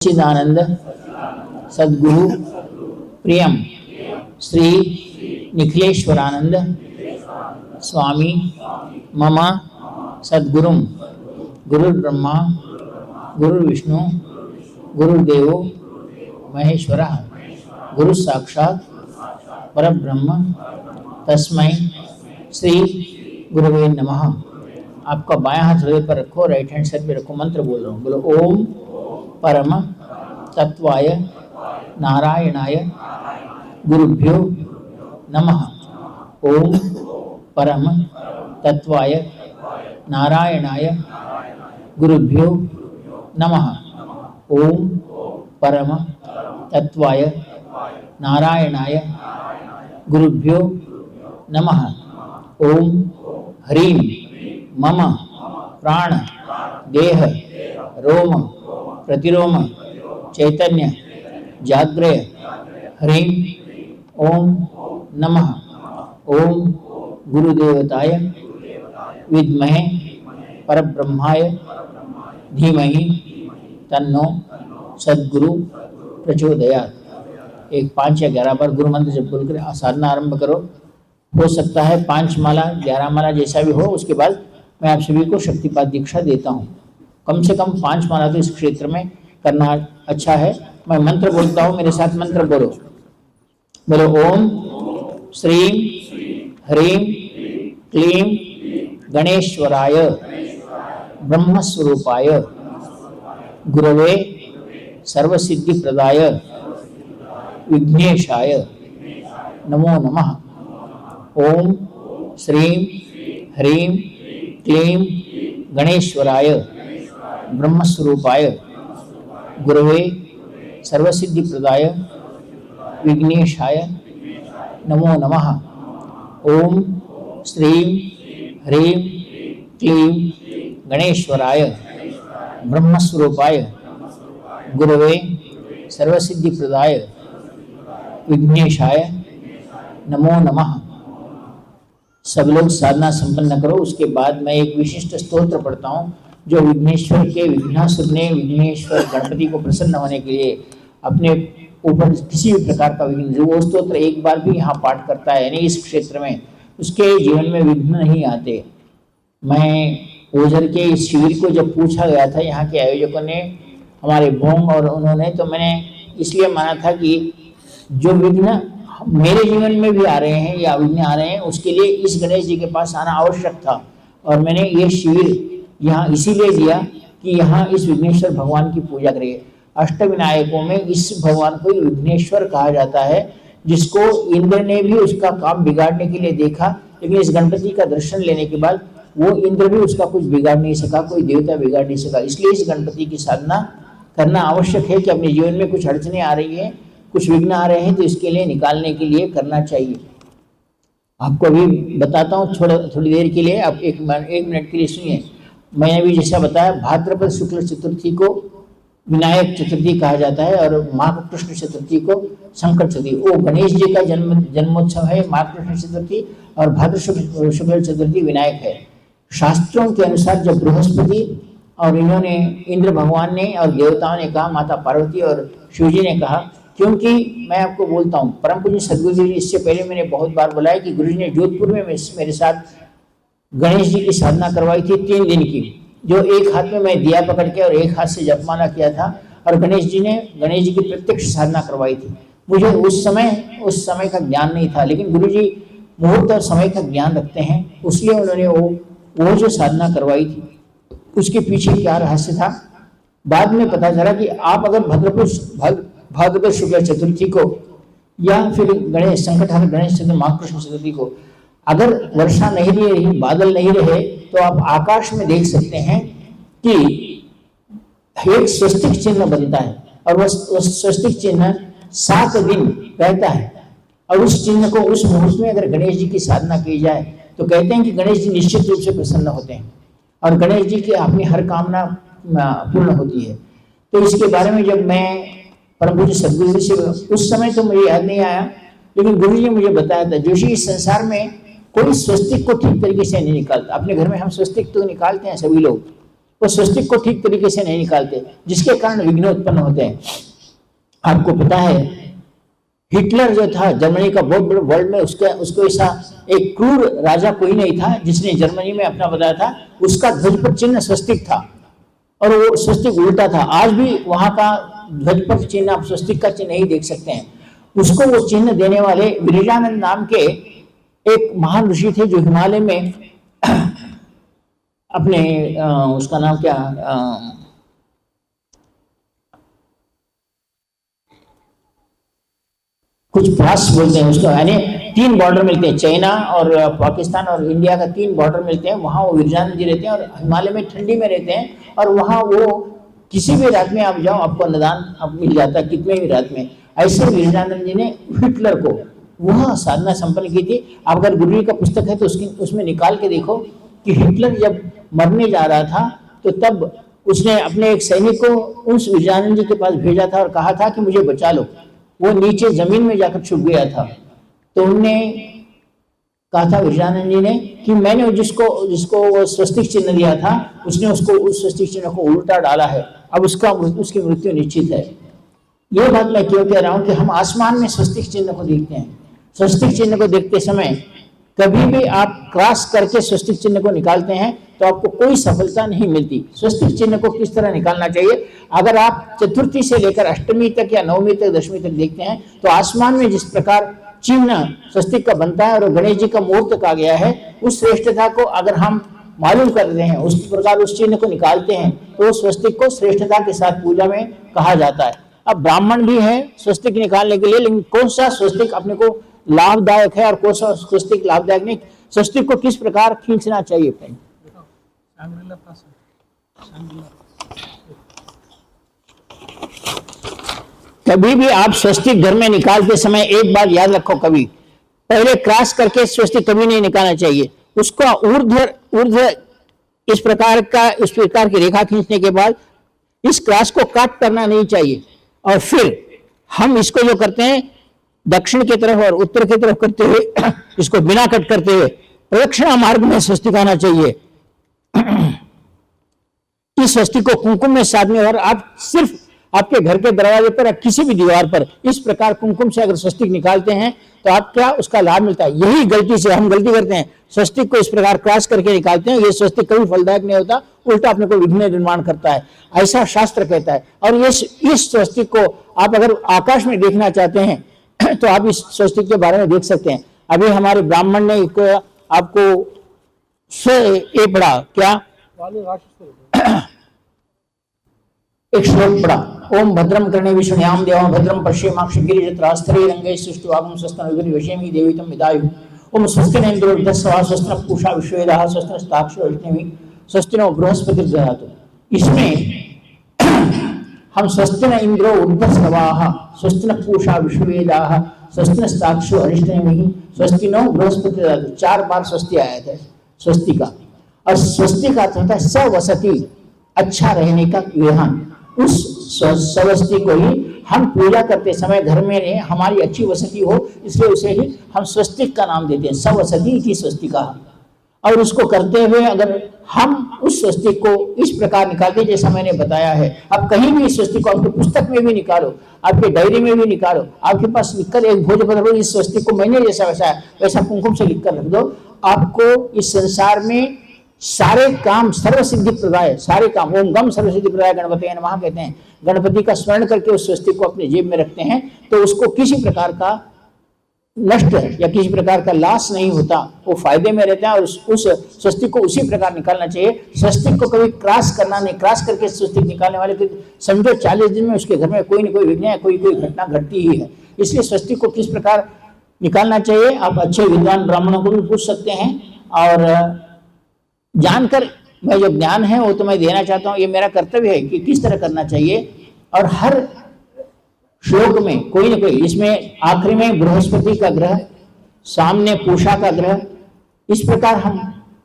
चिदानंद सद्गुरु प्रियम श्री निखिलेश्वरानंद स्वामी मम सद्गुरुम गुरुर्ब्रह्मा गुरुर्विष्णु गुरुर्देवो महेश्वरः गुरु साक्षात् परब्रह्म तस्मै श्री गुरुवे नमः। आपका बायां हाथ हृदय पर रखो, राइट हैंड साइड पे रखो। मंत्र बोल रहा हूँ, बोलो ओम परम तत्वाय नारायणाय गुरुभ्यो नमः। ओम परम तत्वाय नारायणाय गुरुभ्यो नमः। ओम परम तत्वाय नारायणाय गुरुभ्यो नमः। ओम ह्रीं मम प्राण देह रोम प्रतिरोम चैतन्य जाग्रय ह्रीं ओम नमः। ओम गुरुदेवताय विद्महे परब्रह्माय धीमहि तन्नो सद्गुरु प्रचोदयात्। एक 5 या 11 बार गुरु मंत्र जब बोलकर साधना आरंभ करो। हो सकता है 5 माला 11 माला जैसा भी हो, उसके बाद मैं आप सभी को शक्तिपात दीक्षा देता हूँ। कम से कम 5 माला तो इस क्षेत्र में करना अच्छा है। मैं मंत्र बोलता हूँ, मेरे साथ मंत्र बोलो। बोलो ओम श्रीं ह्रीं क्लीं गणेश्वराय ब्रह्मस्वरूपाय गुरवे सर्वसिद्धिप्रदाय विघ्नेशाय नमो नमः। ओम श्रीं ह्रीं क्लीं गणेश्वराय ब्रह्मस्वरूपाय गुरवे सर्वसिद्धिप्रदाय विघ्नेशाय नमो नमः। ओम श्रीं ह्रीं क्लीं गणेश्वराय ब्रह्मस्वरूपाय गुरवे सर्वसिद्धिप्रदाय विघ्नेशाय नमो नमः। सब लोग साधना संपन्न करो। उसके बाद मैं एक विशिष्ट स्तोत्र पढ़ता हूँ जो विघ्नेश्वर के विघ्नासुर ने विघ्नेश्वर गणपति को प्रसन्न होने के लिए अपने ऊपर किसी भी प्रकार का विघ्न, जो वो स्तोत्र एक बार भी यहाँ पाठ करता है, यानी इस क्षेत्र में उसके जीवन में विघ्न नहीं आते। मैं ओझर के इस शिविर को जब पूछा गया था यहाँ के आयोजकों ने, हमारे भोंग और उन्होंने, तो मैंने इसलिए माना था कि जो विघ्न मेरे जीवन में भी आ रहे हैं या विघ्न आ रहे हैं, उसके लिए इस गणेश जी के पास आना आवश्यक था। और मैंने ये शिविर यहाँ इसीलिए दिया कि यहाँ इस विघ्नेश्वर भगवान की पूजा करिए। अष्टविनायकों में इस भगवान को विघ्नेश्वर कहा जाता है, जिसको इंद्र ने भी उसका काम बिगाड़ने के लिए देखा, लेकिन इस गणपति का दर्शन लेने के बाद वो इंद्र भी उसका कुछ बिगाड़ नहीं सका, कोई देवता बिगाड़ नहीं सका। इसलिए इस गणपति की साधना करना आवश्यक है कि अपने जीवन में कुछ अड़चने आ रही है, कुछ विघ्न आ रहे हैं, तो इसके लिए निकालने के लिए करना चाहिए। आपको अभी बताता हूँ थोड़ी देर के लिए, आप एक मिनट के लिए सुनिए। मैंने भी जैसा बताया, भाद्रपद शुक्ल चतुर्थी को विनायक चतुर्थी कहा जाता है और माघ कृष्ण चतुर्थी को संकट चतुर्थी। वो गणेश जी का जन्मोत्सव है माघ कृष्ण चतुर्थी, और भाद्र शुक्ल चतुर्थी विनायक है। शास्त्रों के अनुसार जब बृहस्पति और इन्होंने, इंद्र भगवान ने और देवताओं ने कहा, माता पार्वती और शिव जी ने कहा, क्योंकि मैं आपको बोलता हूँ, परम पूज्य सदगुरु जी, इससे पहले मैंने बहुत बार बुलाया कि गुरु जी ने जोधपुर में मेरे साथ गणेश जी की साधना करवाई थी 3 दिन की, जो एक हाथ में मैं दिया पकड़ के और एक हाथ से जपमाला किया था, और गणेश जी की प्रत्यक्ष साधना करवाई थी। मुझे उस समय का ज्ञान नहीं था, लेकिन गुरु जी मुहूर्त और समय का ज्ञान रखते हैं, इसलिए उन्होंने वो जो साधना करवाई थी उसके पीछे क्या रहस्य था, बाद में पता चला कि आप अगर भाद्रपद शुक्ल चतुर्थी को या फिर गणेश संकटहर गणेश चतुर्थी माघ कृष्ण चतुर्थी को अगर वर्षा नहीं रही, बादल नहीं रहे, तो आप आकाश में देख सकते हैं कि एक स्वस्तिक चिन्ह बनता है, और वह स्वस्तिक चिन्ह 7 दिन रहता है। और उस चिन्ह को उस मुहूर्त में अगर गणेश जी की साधना की जाए तो कहते हैं कि गणेश जी निश्चित रूप से प्रसन्न होते हैं और गणेश जी की अपनी हर कामना पूर्ण होती है। तो इसके बारे में जब मैं परम पूज्य सदगुरु जी से, उस समय तो मुझे याद नहीं आया, लेकिन गुरु जी ने मुझे बताया था, जोशी इस संसार में कोई स्वस्तिक को ठीक तरीके से नहीं निकालता। अपने घर में हम स्वस्तिक तो निकालते हैं सभी लोग, वो स्वस्तिक को ठीक तरीके से नहीं निकालते, जिसके कारण विघ्न उत्पन्न होते हैं। आपको पता है हिटलर जो था जर्मनी का बहुत बड़ा वर्ल्ड में, उसको ऐसा एक क्रूर राजा कोई नहीं था जिसने जर्मनी में अपना बताया था। उसका ध्वज पर चिन्ह स्वस्तिक था और वो स्वस्तिक उल्टा था। आज भी वहां का ध्वज पर चिन्ह आप स्वस्तिक का चिन्ह ही देख सकते हैं। उसको वो चिन्ह देने वाले विरजानंद नाम के एक महान ऋषि थे जो हिमालय में अपने उसका नाम क्या कुछ पास बोलते हैं उसको, यानी 3 बॉर्डर मिलते हैं, चाइना और पाकिस्तान और इंडिया का 3 बॉर्डर मिलते हैं। वहां वो विरजानंद जी रहते हैं और हिमालय में ठंडी में रहते हैं। और वहां वो किसी भी रात में आप जाओ आपको अन्नदान आप मिल जाता है, कितने भी रात में। ऐसे विरजानंद जी ने हिटलर को वह साधना संपन्न की थी। आप अगर गुरु का पुस्तक है तो उसमें निकाल के देखो कि हिटलर जब मरने जा रहा था तो तब उसने अपने एक सैनिक को उस विरजानंद जी के पास भेजा था और कहा था कि मुझे बचा लो। वो नीचे जमीन में जाकर छुप गया था। तो उन्होंने कहा था विरजानंद जी ने कि मैंने जिसको वो स्वस्तिक चिन्ह दिया था उसने उसको उस स्वस्तिक चिन्ह को उल्टा डाला है, अब उसकी मृत्यु निश्चित है। ये बात मैं क्यों कह रहा हूं कि हम आसमान में स्वस्तिक चिन्ह को देखते हैं। स्वस्तिक चिन्ह को देखते समय कभी भी आप क्रॉस करके स्वस्तिक चिन्ह को निकालते हैं तो आपको कोई सफलता नहीं मिलती। स्वस्तिक चिन्ह को किस तरह निकालना चाहिए, अगर आप चतुर्थी से लेकर अष्टमी तक या नवमी तक दशमी तक देखते हैं तो आसमान में जिस प्रकार चिन्ह स्वस्तिक का बनता है और गणेश जी का मूर्त का गया है, उस श्रेष्ठता को अगर हम मालूम करते हैं, उस प्रकार उस चिन्ह को निकालते हैं तो स्वस्तिक को श्रेष्ठता के साथ पूजा में कहा जाता है। अब ब्राह्मण भी है स्वस्तिक निकालने के लिए, लेकिन कौन सा स्वस्तिक अपने को लाभदायक है और कौन सा स्वस्तिक लाभदायक नहीं, स्वस्तिक को किस प्रकार खींचना चाहिए। कभी भी आप स्वस्तिक घर में निकालते समय एक बात याद रखो, कभी पहले क्रॉस करके स्वस्तिक कभी नहीं निकालना चाहिए। उसका ऊर्ध्व इस प्रकार की रेखा खींचने के बाद इस क्रॉस को कट करना नहीं चाहिए और फिर हम इसको जो करते हैं दक्षिण की तरफ और उत्तर की तरफ करते हुए इसको बिना कट करते हुए प्रदक्षिणा मार्ग में स्वस्तिक आना चाहिए। इस स्वस्तिक को कुमकुम में साधने और आप सिर्फ आपके घर के दरवाजे पर या किसी भी दीवार पर इस प्रकार कुमकुम से अगर स्वस्तिक निकालते हैं तो आप क्या उसका लाभ मिलता है। यही गलती से हम गलती करते हैं, स्वस्तिक को इस प्रकार क्रॉस करके निकालते हैं। ये स्वस्तिक कभी फलदायक नहीं होता, उल्टा अपने को विघ्न निर्माण करता है, ऐसा शास्त्र कहता है। और इस स्वस्तिक को आप अगर आकाश में देखना चाहते हैं तो आप इस स्वस्तिक के बारे में देख सकते हैं। अभी हमारे ब्राह्मण ने आपको ये पढ़ा क्या, एक श्लोक पढ़ा, ओम भद्रम कर्णे विष्णुयाम देवं भद्रम पश्येमाक्षगिरिजत्रास्तरे रंगे सृष्टुवागम स्वस्तिन विषेमी देवीतम विदायु। ओम स्वस्तिन इंद्रो वृद्धस्वा स्वस्तिन पूषा विश्वेदाः स्वस्तिन स्ताक्षो अष्टमी स्वस्तिनो बृहस्पतिर्दधातु। इसमें हम स्वस्तिन इंद्रो वृद्धस्वाः स्वस्तिन पूषा विश्वेदाः स्वस्तिन स्ताक्षो अष्टमी स्वस्तिनो बृहस्पतिर्दधातु 4 बार स्वस्ति आया था स्वस्ति का। और स्वस्ति का अर्थ होता है सवसति, अच्छा रहने का विधान। उस स्वस्ति को ही हम पूजा करते समय घर में हमारी अच्छी वसति हो, इसलिए उसे ही हम स्वस्तिक का नाम देते हैं, सवसति की स्वस्तिका। और उसको करते हुए अगर हम उस स्वस्तिक को इस प्रकार निकालते जैसा मैंने बताया है, आप कहीं भी इस स्वस्तिक को आपके पुस्तक में भी निकालो, आपके डायरी में भी निकालो, आपके पास लिखकर एक भोजपत्र इस स्वस्तिक को मैंने जैसा वैसा कुमकुम से लिखकर रख दो, आपको इस संसार में सारे काम सर्व सिद्धि प्रदाय, सारे काम ओम गम सर्व सिद्धि प्रदाय गणपति नमः कहते हैं। गणपति का स्मरण करके उस स्वस्तिक को अपने जेब में रखते हैं तो उसको किसी प्रकार का नष्ट या किसी प्रकार का लॉस नहीं होता, वो फायदे में रहता है। और उस स्वस्तिक को उसी प्रकार निकालना चाहिए। स्वस्तिक को कभी क्रॉस करना नहीं, क्रॉस करके स्वस्तिक निकालने वाले को समझो 40 दिन में उसके घर में कोई न कोई विघ्न, कोई घटना घटती ही है। इसलिए स्वस्तिक को किस प्रकार निकालना चाहिए आप अच्छे विद्वान ब्राह्मणों को भी पूछ सकते हैं। और जानकर मैं जो ज्ञान है वो तो मैं देना चाहता हूँ, ये मेरा कर्तव्य है कि किस तरह करना चाहिए। और हर श्लोक में कोई न कोई, इसमें आखिरी में बृहस्पति का ग्रह, सामने पूषा का ग्रह, इस प्रकार हम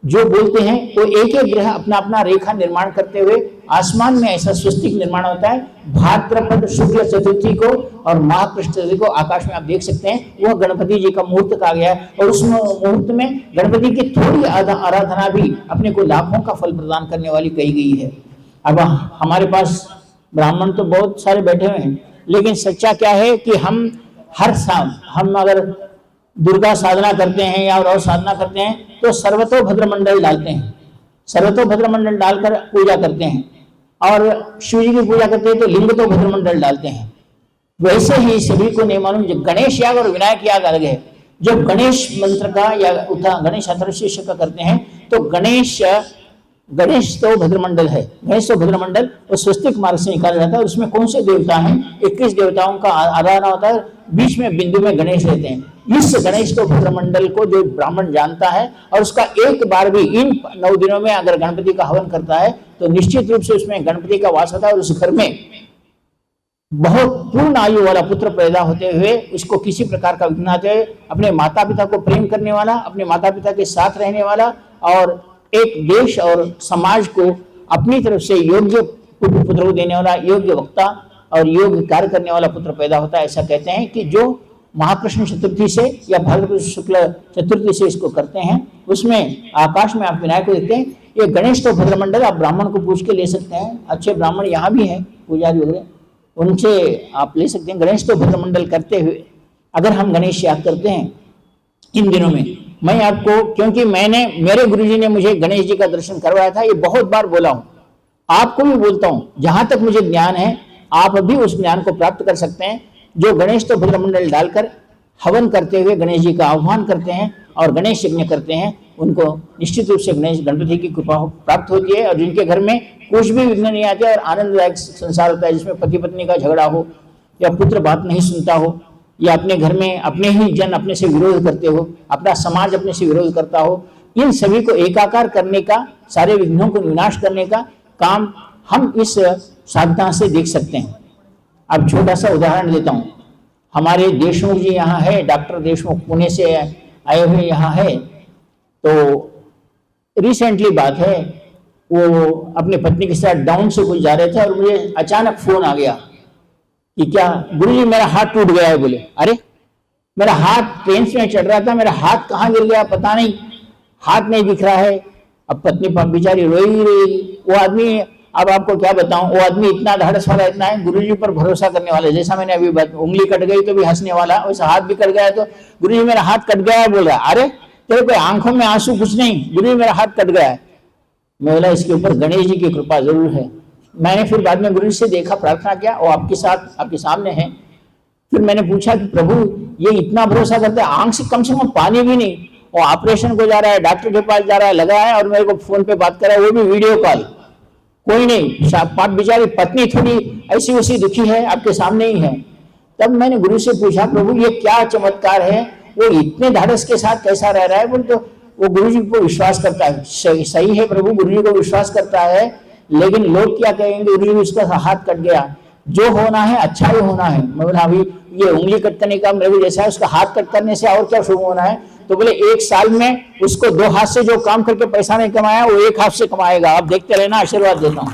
जो बोलते हैं वो एक एक ग्रह अपना अपना रेखा निर्माण करते हुए आसमान में ऐसा स्वस्तिक निर्माण होता है। भाद्रपद शुक्ल चतुर्थी को और महाकृष्ण चतुर्थी को आकाश में आप देख सकते हैं, वह गणपति जी का मुहूर्त कहा गया है। और उस मुहूर्त में गणपति की थोड़ी आराधना भी अपने को लाखों का फल प्रदान करने वाली कही गई है। अब हमारे पास ब्राह्मण तो बहुत सारे बैठे हुए हैं, लेकिन सच्चा क्या है कि हम हर साल हम अगर दुर्गा साधना करते हैं या और साधना करते हैं तो सर्वतोभद्र मंडल डालते हैं, सर्वतोभद्र मंडल डालकर पूजा करते हैं। और शिव जी की पूजा करते हैं तो लिंग तो भद्र मंडल डालते हैं। वैसे ही सभी को नहीं मालूम, जो गणेश याग और विनायक याग अलग है। जब गणेश मंत्र का या गणेश अथर्वशीर्ष का करते हैं तो गणेश तो भद्रमंडल है, गणेश तो भद्रमंडल वो स्वस्तिक मार्ग से निकाला जाता है। और उसमें कौन से देवता हैं? 21 देवताओं का आराधना होता है, बीच में बिंदु में गणेश रहते हैं। इस गणेश तो भद्रमंडल को जो ब्राह्मण जानता है और उसका एक बार भी इन 9 दिनों में अगर गणपति का हवन करता है तो निश्चित रूप से उसमें गणपति का वास होता है और उस घर में बहुत पूर्ण आयु वाला पुत्र पैदा होते हुए उसको किसी प्रकार का विघ्न आते हुए अपने माता पिता को प्रेम करने वाला, अपने माता पिता के साथ रहने वाला और एक देश और समाज को अपनी तरफ से योग्य पुत्र को देने वाला, योग्य वक्ता और योग्य कार्य करने वाला पुत्र पैदा होता है। ऐसा कहते हैं कि जो महाकृष्ण चतुर्थी से या भाद्रपद शुक्ल चतुर्थी से इसको करते हैं, उसमें आकाश में आप विनायक को देखते हैं। ये गणेश तो भद्रमंडल आप ब्राह्मण को पूछ के ले सकते हैं, अच्छे ब्राह्मण यहाँ भी हैं पुजारी वगैरह, उनसे आप ले सकते हैं। गणेश तो भद्रमंडल करते हुए अगर हम गणेश याग करते हैं इन दिनों में, मैं आपको, क्योंकि मेरे गुरुजी ने मुझे गणेश जी का दर्शन करवाया था, ये बहुत बार बोला हूं, आपको भी बोलता हूं, जहां तक मुझे ज्ञान है आप भी उस ज्ञान को प्राप्त कर सकते हैं। जो गणेश तो भद्रमंडल डालकर हवन करते हुए गणेश जी का आह्वान करते हैं और गणेश यज्ञ करते हैं, उनको निश्चित रूप से गणपति की कृपा प्राप्त होती है। और जिनके घर में कुछ भी विघ्न नहीं आते और आनंददायक संसार होता है, जिसमें पति पत्नी का झगड़ा हो या पुत्र बात नहीं सुनता हो या अपने घर में अपने ही जन अपने से विरोध करते हो, अपना समाज अपने से विरोध करता हो, इन सभी को एकाकार करने का, सारे विघ्नों को विनाश करने का काम हम इस साधना से देख सकते हैं। अब छोटा सा उदाहरण देता हूँ। हमारे देशमुख जी यहाँ है, डॉक्टर देशमुख पुणे से आए हुए यहाँ है। तो रिसेंटली बात है, वो अपनी पत्नी के साथ डाउन से कुछ जा रहे थे और मुझे अचानक फोन आ गया कि क्या गुरुजी मेरा हाथ टूट गया है। बोले अरे मेरा हाथ ट्रेन में चढ़ रहा था, मेरा हाथ कहाँ गिर गया पता नहीं, हाथ नहीं दिख रहा है। अब पत्नी बेचारी रोई। वो आदमी, अब आपको क्या बताऊं, वो आदमी इतना ढाढ़स वाला, इतना है गुरुजी पर भरोसा करने वाला। जैसा मैंने अभी उंगली कट गई तो भी हंसने वाला, वैसा हाथ भी कट गया तो गुरुजी मेरा हाथ कट गया है बोल रहा है। अरे तेरे को आंखों में आंसू कुछ नहीं, गुरुजी मेरा हाथ कट गया है। मैं बोला इसके ऊपर गणेश जी की कृपा जरूर है। मैंने फिर बाद में गुरु जी से देखा, प्रार्थना किया, वो आपके साथ आपके सामने है। फिर मैंने पूछा कि प्रभु ये इतना भरोसा करते हैं, आंख से कम पानी भी नहीं, वो ऑपरेशन को जा रहा है, डॉक्टर के पास जा रहा है, लगा है और मेरे को फोन पे बात कर रहा है, वो भी वीडियो कॉल, कोई नहीं, बेचारी पत्नी थोड़ी ऐसी वैसी दुखी है, आपके सामने ही है। तब मैंने गुरु से पूछा प्रभु ये क्या चमत्कार है, वो इतने ढाढ़स के साथ कैसा रह रहा है। बोले तो वो गुरु जी को विश्वास करता है। सही है प्रभु, गुरु जी को विश्वास करता है, लेकिन लोग क्या कहेंगे, गुरु जी उसका हाथ कट गया, जो होना है अच्छा ही होना है। मैं बोला अभी ये उंगली कट करने का मेरे को जैसा है, उसका हाथ कट करने से और क्या शुभ होना है। तो बोले 1 साल में उसको 2 हाथ से जो काम करके पैसा नहीं कमाया वो 1 हाथ से कमाएगा। आप देखते रहना, आशीर्वाद देता हूँ।